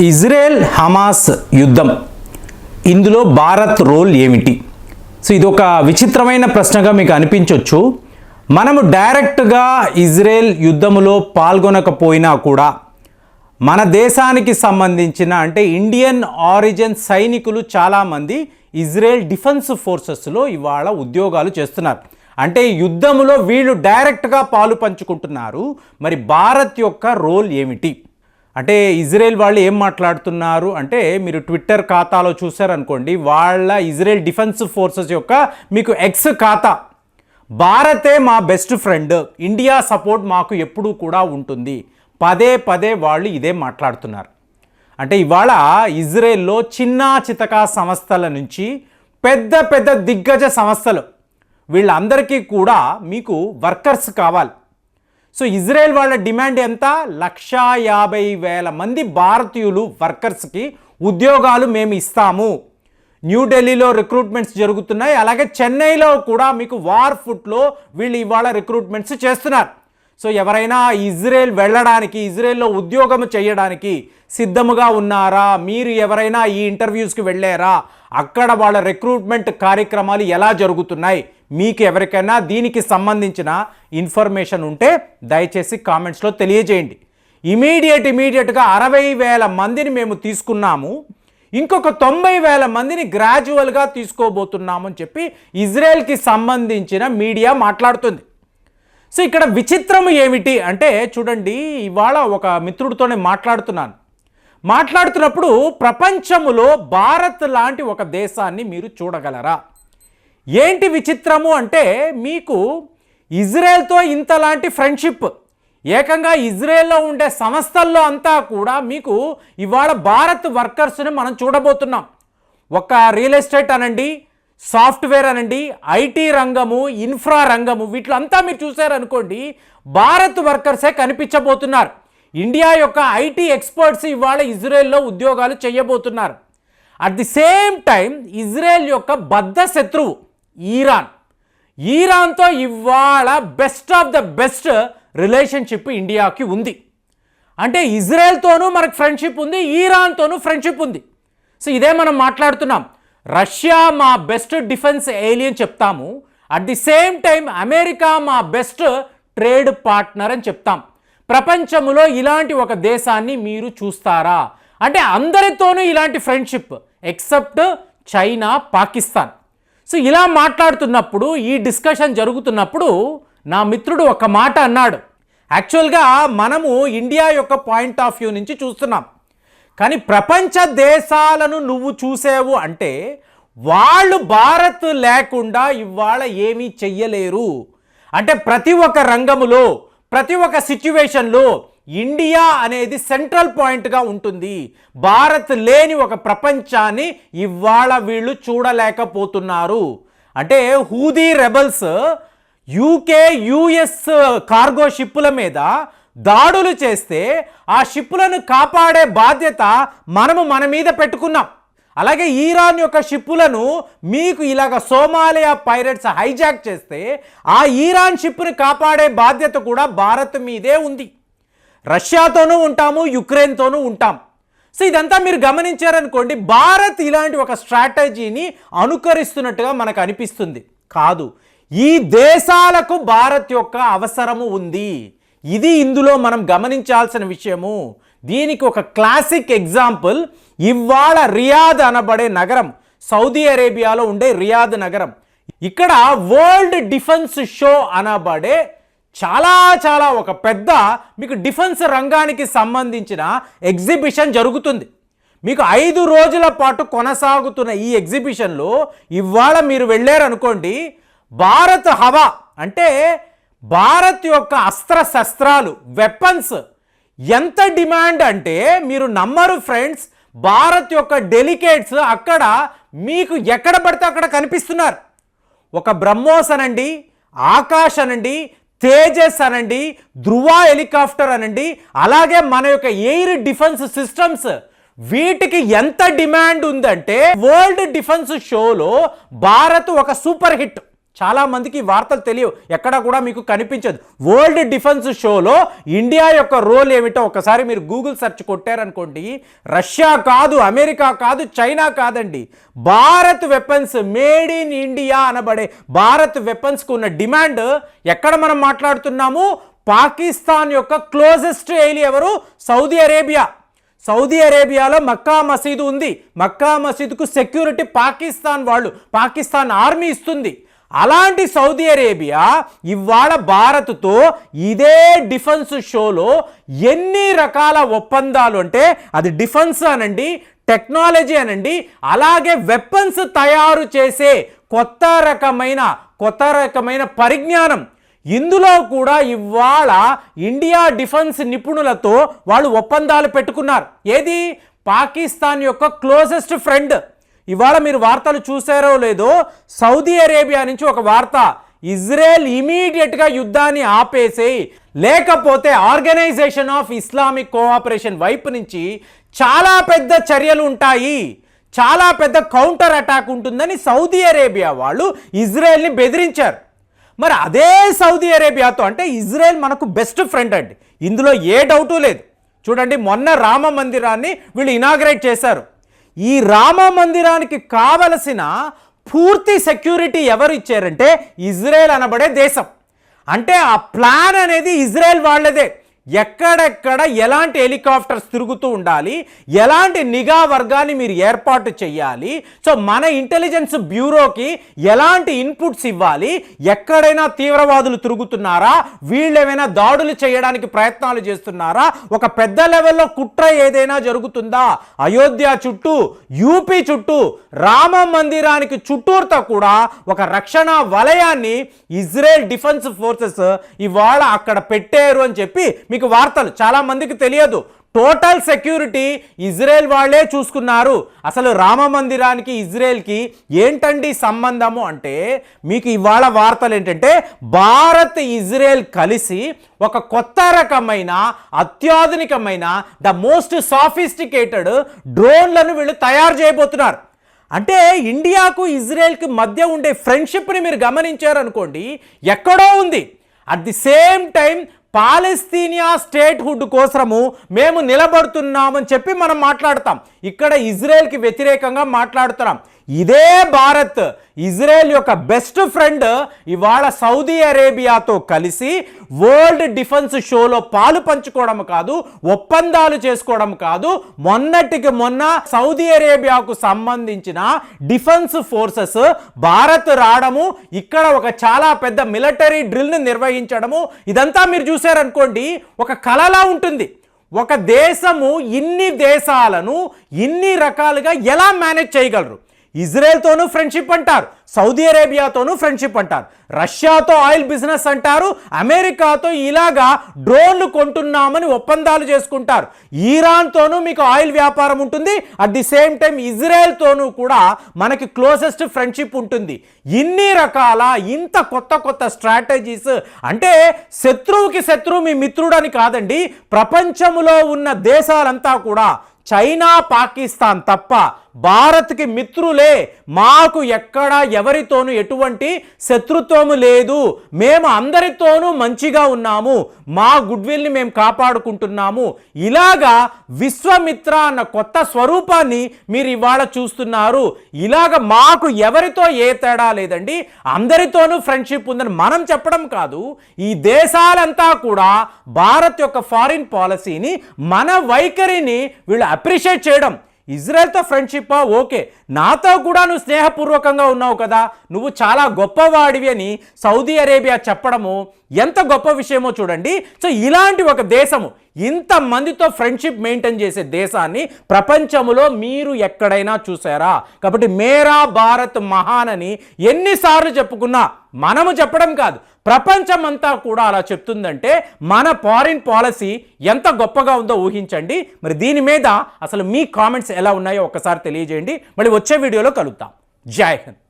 Israel Hamas యుద్ధం, ఇందులో Bharat role ఏమిటి? సో ఇది ఒక విచిత్రమైన ప్రశ్నగా మీకు అనిపించవచ్చు. మనము డైరెక్ట్గా ఇజ్రాయెల్ యుద్ధములో పాల్గొనకపోయినా కూడా మన దేశానికి సంబంధించిన అంటే ఇండియన్ ఆరిజిన్ సైనికులు చాలామంది ఇజ్రాయెల్ డిఫెన్స్ ఫోర్సెస్లో ఇవాళ ఉద్యోగాలు చేస్తున్నారు. అంటే యుద్ధములో వీళ్ళు డైరెక్ట్గా పాలు పంచుకుంటున్నారు. మరి భారత్ యొక్క రోల్ ఏమిటి? అంటే ఇజ్రాయెల్ వాళ్ళు ఏం మాట్లాడుతున్నారు అంటే, మీరు ట్విట్టర్ ఖాతాలో చూసారనుకోండి, వాళ్ళ ఇజ్రాయెల్ డిఫెన్స్ ఫోర్సెస్ యొక్క మీకు ఎక్స్ ఖాతా, భారతే మా బెస్ట్ ఫ్రెండ్, ఇండియా సపోర్ట్ మాకు ఎప్పుడూ కూడా ఉంటుంది, పదే పదే వాళ్ళు ఇదే మాట్లాడుతున్నారు. అంటే ఇవాళ ఇజ్రాయెల్లో చిన్న చితకా సంస్థల నుంచి పెద్ద పెద్ద దిగ్గజ సంస్థలు, వీళ్ళందరికీ కూడా మీకు వర్కర్స్ కావాలి. సో ఇజ్రాయెల్ వాళ్ళ డిమాండ్ ఎంత? 150,000 మంది భారతీయులు వర్కర్స్కి ఉద్యోగాలు మేము ఇస్తాము. న్యూఢిల్లీలో రిక్రూట్మెంట్స్ జరుగుతున్నాయి, అలాగే చెన్నైలో కూడా మీకు వార్ ఫుట్లో వీళ్ళు ఇవాళ రిక్రూట్మెంట్స్ చేస్తున్నారు. సో ఎవరైనా ఇజ్రాయెల్ వెళ్ళడానికి, ఇజ్రాయెల్లో ఉద్యోగం చేయడానికి సిద్ధముగా ఉన్నారా? మీరు ఎవరైనా ఈ ఇంటర్వ్యూస్కి వెళ్ళారా? అక్కడ వాళ్ళ రిక్రూట్మెంట్ కార్యక్రమాలు ఎలా జరుగుతున్నాయి? మీకు ఎవరికైనా దీనికి సంబంధించిన ఇన్ఫర్మేషన్ ఉంటే దయచేసి కామెంట్స్లో తెలియజేయండి. ఇమీడియట్గా 60,000 మందిని మేము తీసుకున్నాము, ఇంకొక 90,000 మందిని గ్రాడ్యువల్గా తీసుకోబోతున్నాము అని చెప్పి ఇజ్రాయెల్కి సంబంధించిన మీడియా మాట్లాడుతుంది. సో ఇక్కడ విచిత్రము ఏమిటి అంటే, చూడండి, ఇవాళ ఒక మిత్రుడితోనే మాట్లాడుతున్నప్పుడు ప్రపంచములో భారత్ లాంటి ఒక దేశాన్ని మీరు చూడగలరా? ఏంటి విచిత్రము అంటే, మీకు ఇజ్రాయెల్తో ఇంతలాంటి ఫ్రెండ్షిప్, ఏకంగా ఇజ్రాయెల్లో ఉండే సంస్థల్లో అంతా కూడా మీకు ఇవాళ భారత్ వర్కర్స్ని మనం చూడబోతున్నాం. ఒక రియల్ ఎస్టేట్ అనండి, సాఫ్ట్వేర్ అనండి, ఐటీ రంగము, ఇన్ఫ్రా రంగము, వీటిలంతా మీరు చూసారనుకోండి, భారత్ వర్కర్సే కనిపించబోతున్నారు. ఇండియా యొక్క ఐటీ ఎక్స్పర్ట్స్ ఇవాళ ఇజ్రాయెల్లో ఉద్యోగాలు చేయబోతున్నారు. At the same time Israel యొక్క బద్ధ శత్రువు ఇరాన్తో ఇవాళ best of the best relationship ఇండియాకి ఉంది. అంటే ఇజ్రాయెల్తోనూ మనకు ఫ్రెండ్షిప్ ఉంది, ఇరాన్తోనూ ఫ్రెండ్షిప్ ఉంది. సో ఇదే మనం మాట్లాడుతున్నాం. రష్యా మా బెస్ట్ డిఫెన్స్ ఏలియన్ చెప్తాము, at the same time America మా బెస్ట్ ట్రేడ్ పార్ట్నర్ అని చెప్తాం. ప్రపంచంలో ఇలాంటి ఒక దేశాన్ని మీరు చూస్తారా? అంటే అందరితోనూ ఇలాంటి friendship except China, Pakistan. So ఇలా మాట్లాడుతున్నప్పుడు, ఈ డిస్కషన్ జరుగుతున్నప్పుడు నా మిత్రుడు ఒక మాట అన్నాడు. యాక్చువల్గా మనము ఇండియా యొక్క పాయింట్ ఆఫ్ వ్యూ నుంచి చూస్తున్నాం, కానీ ప్రపంచ దేశాలను నువ్వు చూసేవు అంటే వాళ్ళు భారత్ లేకుండా ఇవాళ ఏమీ చెయ్యలేరు. అంటే ప్రతి ఒక్క రంగములో, ప్రతి ఒక్క సిచ్యువేషన్లో ఇండియా అనేది సెంట్రల్ పాయింట్గా ఉంటుంది. భారత్ లేని ఒక ప్రపంచాన్ని ఇవాళ వీళ్ళు చూడలేకపోతున్నారు. అంటే హూదీ రెబల్స్ యూకే, యుఎస్ కార్గో షిప్పుల మీద దాడులు చేస్తే ఆ షిప్పులను కాపాడే బాధ్యత మన మీద పెట్టుకున్నాం. అలాగే ఇరాన్ యొక్క షిప్పులను మీకు ఇలాగ సోమాలియా పైరట్స్ హైజాక్ చేస్తే ఆ ఇరాన్ షిప్పుని కాపాడే బాధ్యత కూడా భారత్ మీదే ఉంది. రష్యాతోనూ ఉంటాము, యుక్రెయిన్తోనూ ఉంటాం. సో ఇదంతా మీరు గమనించారనుకోండి, భారత్ ఇలాంటి ఒక స్ట్రాటజీని అనుకరిస్తున్నట్టుగా మనకు అనిపిస్తుంది. కాదు, ఈ దేశాలకు భారత్ యొక్క అవసరము ఉంది. ఇది ఇందులో మనం గమనించాల్సిన విషయము. దీనికి ఒక క్లాసిక్ ఎగ్జాంపుల్ ఇవాళ రియాద్ అనబడే నగరం, సౌదీ అరేబియాలో ఉండే రియాద్ నగరం. ఇక్కడ వరల్డ్ డిఫెన్స్ షో అనబడే చాలా ఒక పెద్ద మీకు డిఫెన్స్ రంగానికి సంబంధించిన ఎగ్జిబిషన్ జరుగుతుంది. మీకు 5 రోజుల పాటు కొనసాగుతున్న ఈ ఎగ్జిబిషన్లో ఇవాళ మీరు వెళ్ళారనుకోండి, భారత్ హవా అంటే భారత్ యొక్క అస్త్రశస్త్రాలు, వెపన్స్ ఎంత డిమాండ్ అంటే మీరు నమ్మరు ఫ్రెండ్స్. భారత్ యొక్క డెలికేట్స్ అక్కడ మీకు ఎక్కడ పడితే అక్కడ కనిపిస్తున్నారు. ఒక బ్రహ్మోస్ అనండి, ఆకాష్ అనండి, తేజస్ అనండి, ధృవ హెలికాప్టర్ అనండి, అలాగే మన యొక్క ఎయిర్ డిఫెన్స్ సిస్టమ్స్, వీటికి ఎంత డిమాండ్ ఉందంటే వరల్డ్ డిఫెన్స్ షోలో భారత్ ఒక సూపర్ హిట్. చాలామందికి ఈ వార్తలు తెలియవు, ఎక్కడ కూడా మీకు కనిపించదు. వరల్డ్ డిఫెన్స్ షోలో ఇండియా యొక్క రోల్ ఏమిటో ఒకసారి మీరు గూగుల్ సెర్చ్ కొట్టారనుకోండి, రష్యా కాదు, అమెరికా కాదు, చైనా కాదండి, Bharat weapons, made in India అనబడే భారత్ వెపన్స్కు ఉన్న డిమాండ్ ఎక్కడ మనం మాట్లాడుతున్నాము? పాకిస్తాన్ యొక్క క్లోజెస్ట్ ఎయిలీ ఎవరు? Saudi Arabia. సౌదీ అరేబియాలో మక్కా మసీదు ఉంది. మక్కా మసీదుకు సెక్యూరిటీ పాకిస్తాన్ వాళ్ళు, పాకిస్తాన్ ఆర్మీ ఇస్తుంది. అలాంటి సౌదీ అరేబియా ఇవాళ భారత్తో ఇదే డిఫెన్స్ షోలో ఎన్ని రకాల ఒప్పందాలు, అంటే అది డిఫెన్స్ అనండి, టెక్నాలజీ అనండి, అలాగే వెపన్స్ తయారు చేసే కొత్త రకమైన పరిజ్ఞానం, ఇందులో కూడా ఇవాళ ఇండియా డిఫెన్స్ నిపుణులతో వాళ్ళు ఒప్పందాలు పెట్టుకున్నారు. ఏది? పాకిస్తాన్ యొక్క క్లోజెస్ట్ ఫ్రెండ్. ఇవాళ మీరు వార్తలు చూసారో లేదో, సౌదీ అరేబియా నుంచి ఒక వార్త, ఇజ్రాయెల్ ఇమీడియట్గా యుద్ధాన్ని ఆపేసేయి, లేకపోతే ఆర్గనైజేషన్ ఆఫ్ ఇస్లామిక్ కోఆపరేషన్ వైపు నుంచి చాలా పెద్ద చర్యలు ఉంటాయి, చాలా పెద్ద కౌంటర్ అటాక్ ఉంటుందని సౌదీ అరేబియా వాళ్ళు ఇజ్రాయెల్ని బెదిరించారు. మరి అదే సౌదీ అరేబియాతో, అంటే ఇజ్రాయెల్ మనకు బెస్ట్ ఫ్రెండ్ అండి, ఇందులో ఏ డౌటు లేదు. చూడండి, మొన్న రామ మందిరాన్ని వీళ్ళు ఇనాగ్రేట్ చేశారు. ఈ రామ మందిరానికి కావలసిన పూర్తి సెక్యూరిటీ ఎవరు ఇచ్చారంటే ఇజ్రాయెల్ అనబడే దేశం. అంటే ఆ ప్లాన్ అనేది ఇజ్రాయెల్ వాళ్ళదే. ఎక్కడెక్కడ ఎలాంటి హెలికాప్టర్స్ తిరుగుతూ ఉండాలి, ఎలాంటి నిఘా వర్గాన్ని మీరు ఏర్పాటు చేయాలి, సో మన ఇంటెలిజెన్స్ బ్యూరోకి ఎలాంటి ఇన్పుట్స్ ఇవ్వాలి, ఎక్కడైనా తీవ్రవాదులు తిరుగుతున్నారా, వీళ్ళేమైనా దాడులు చేయడానికి ప్రయత్నాలు చేస్తున్నారా, ఒక పెద్ద లెవెల్లో కుట్ర ఏదైనా జరుగుతుందా, అయోధ్య చుట్టూ, యూపీ చుట్టూ, రామ మందిరానికి చుట్టూర్తా కూడా ఒక రక్షణ వలయాన్ని ఇజ్రాయెల్ డిఫెన్స్ ఫోర్సెస్ ఇవాళ అక్కడ పెట్టారు అని చెప్పి మీకు వార్తలు. చాలా మందికి తెలియదు, టోటల్ సెక్యూరిటీ ఇజ్రాయెల్ వాళ్ళే చూసుకున్నారు. అసలు రామ మందిరానికి ఇజ్రాయెల్కి ఏంటండి సంబంధము అంటే, మీకు ఇవాళ వార్తలు ఏంటంటే, భారత్ ఇజ్రాయెల్ కలిసి ఒక కొత్త రకమైన అత్యాధునికమైన ద మోస్ట్ సాఫిస్టికేటెడ్ డ్రోన్లను వీళ్ళు తయారు చేయబోతున్నారు. అంటే ఇండియాకు ఇజ్రాయెల్కి మధ్య ఉండే ఫ్రెండ్షిప్ని మీరు గమనించారనుకోండి, ఎక్కడో ఉంది. At the same time Palestinian statehood కోసము మేము నిలబడుతున్నామని చెప్పి మనం మాట్లాడతాం. ఇక్కడ ఇజ్రాయెల్కి వ్యతిరేకంగా మాట్లాడుతున్నాం. ఇదే భారత్ ఇజ్రాయెల్ యొక్క బెస్ట్ ఫ్రెండ్ ఇవాళ సౌదీ అరేబియాతో కలిసి వరల్డ్ డిఫెన్స్ షోలో పాలు పంచుకోవడం కాదు, ఒప్పందాలు చేసుకోవడం కాదు, మొన్నటికి మొన్న సౌదీ అరేబియాకు సంబంధించిన డిఫెన్స్ ఫోర్సెస్ భారత్ రావడము, ఇక్కడ ఒక చాలా పెద్ద మిలిటరీ డ్రిల్ని నిర్వహించడము, ఇదంతా మీరు చూసారనుకోండి ఒక కలలా ఉంటుంది. ఒక దేశము ఇన్ని దేశాలను ఇన్ని రకాలుగా ఎలా మేనేజ్ చేయగలరు? ఇజ్రాయెల్తోనూ ఫ్రెండ్షిప్ అంటారు, సౌదీ అరేబియాతోనూ ఫ్రెండ్షిప్ అంటారు, రష్యాతో ఆయిల్ బిజినెస్ అంటారు, అమెరికాతో ఇలాగా డ్రోన్లు కొంటున్నామని ఒప్పందాలు చేసుకుంటారు, ఇరాన్తోనూ మీకు ఆయిల్ వ్యాపారం ఉంటుంది, అట్ ది సేమ్ టైం ఇజ్రాయెల్తోనూ కూడా మనకి క్లోజెస్ట్ ఫ్రెండ్షిప్ ఉంటుంది. ఇన్ని రకాల ఇంత కొత్త స్ట్రాటజీస్, అంటే శత్రువుకి శత్రువు మీ మిత్రుడని కాదండి, ప్రపంచంలో ఉన్న దేశాలంతా కూడా చైనా పాకిస్తాన్ తప్ప భారత్కి మిత్రులే, మాకు ఎక్కడ ఎవరితోనూ ఎటువంటి శత్రుత్వము లేదు, మేము అందరితోనూ మంచిగా ఉన్నాము, మా గుడ్విల్ని మేము కాపాడుకుంటున్నాము. ఇలాగా విశ్వమిత్ర అన్న కొత్త స్వరూపాన్ని మీరు ఇవాళ చూస్తున్నారు. ఇలాగ మాకు ఎవరితో ఏ తేడా లేదండి, అందరితోనూ ఫ్రెండ్షిప్ ఉందని మనం చెప్పడం కాదు, ఈ దేశాలంతా కూడా భారత్ యొక్క ఫారిన్ పాలసీని, మన వైఖరిని వీళ్ళు అప్రిషియేట్ చేయడం. ఇజ్రాయెల్తో ఫ్రెండ్షిప్పా? ఓకే, నాతో కూడా నువ్వు స్నేహపూర్వకంగా ఉన్నావు కదా, నువ్వు చాలా గొప్పవాడివి అని సౌదీ అరేబియా చెప్పడము ఎంత గొప్ప విషయమో చూడండి. సో ఇలాంటి ఒక దేశము, ఇంతమందితో ఫ్రెండ్షిప్ మెయింటైన్ చేసే దేశాన్ని ప్రపంచంలో మీరు ఎక్కడైనా చూసారా? కాబట్టి మేరా భారత్ మహాన్ అని ఎన్నిసార్లు చెప్పుకున్నా, మనము చెప్పడం కాదు, ప్రపంచం అంతా కూడా అలా చెప్తుందంటే మన ఫారిన్ పాలసీ ఎంత గొప్పగా ఉందో ఊహించండి. మరి దీని మీద అసలు మీ కామెంట్స్ ఎలా ఉన్నాయో ఒక్కసారి తెలియజేయండి. మళ్ళీ వచ్చే వీడియోలో కలుద్దాం. జై హింద్.